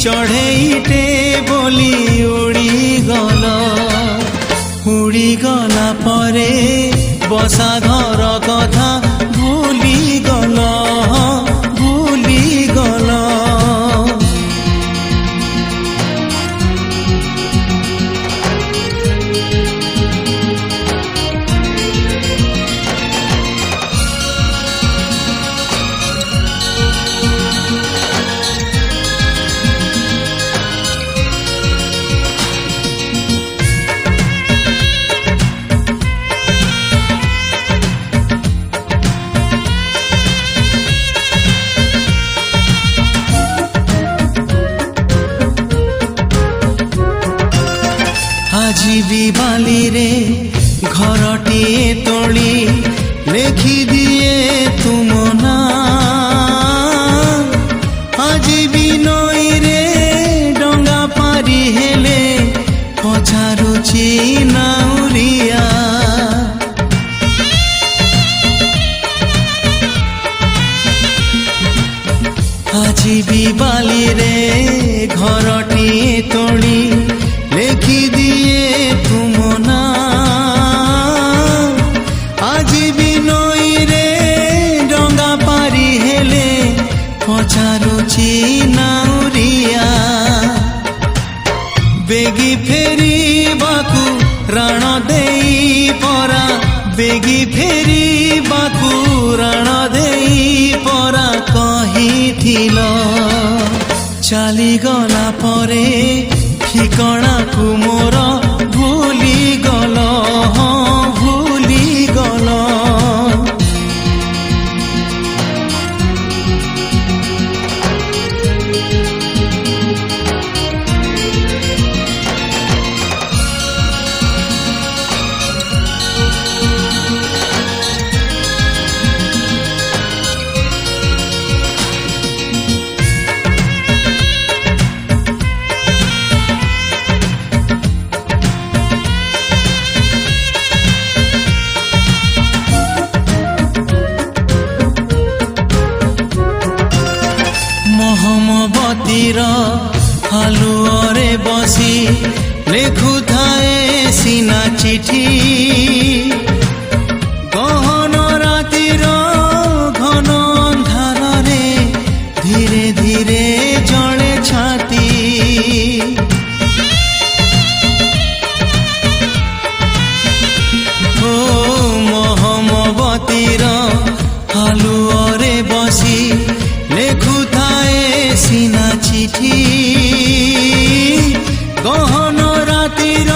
चढ़ेईटे बोली उड़ी गला परे बसा घर कथा भूली गला आजीबी बाली रे घरटीए तोली लेखि दिए तुम ना आजीबी नई रे डंगा पारी हेले पचारुची नाउरिया आजीबी बाली रे घरटीए तोली लेखि दिए तुम ना आजीबी नई रे डंगा पारी हेले पचारुची नाउरिया बेगी फेरी बाकू राण देई परा बेगी फेरी बाकू राण देई परा कहिथिल चली गला परे ठिकणा को मोर भूली गल मोहम्मतीर हालुअरे बसी लेखुथाए सीना चिठी गहन रातिर घन अंधार रे धीरे धीरे जले छाती ओ मोहम्मतीर हालुअरे बसी लेखुथाए सीना चिठी गहन रातिर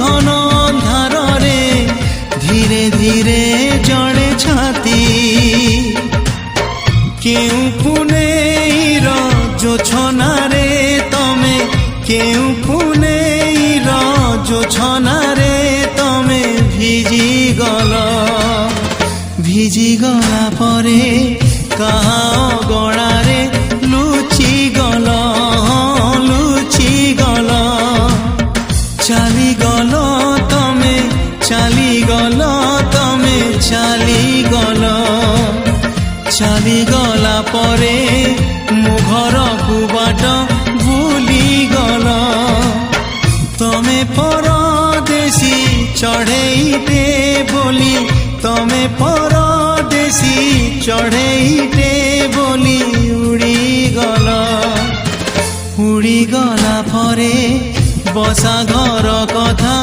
घन अंधार रे धीरे धीरे जड़े छाती केउ पुनेर जोछना रे तमे केउ पुनेर जोछना रे तमे भिजी गला परे कहा गणारे लुचि गल चली गल तमे चली गला परे मु घर को बाट भूली गल तमे परदेसी चढ़ेईटे बोली तमे परदेसी चढ़ेईटे बोली उड़ी गला परे बसा घर कथा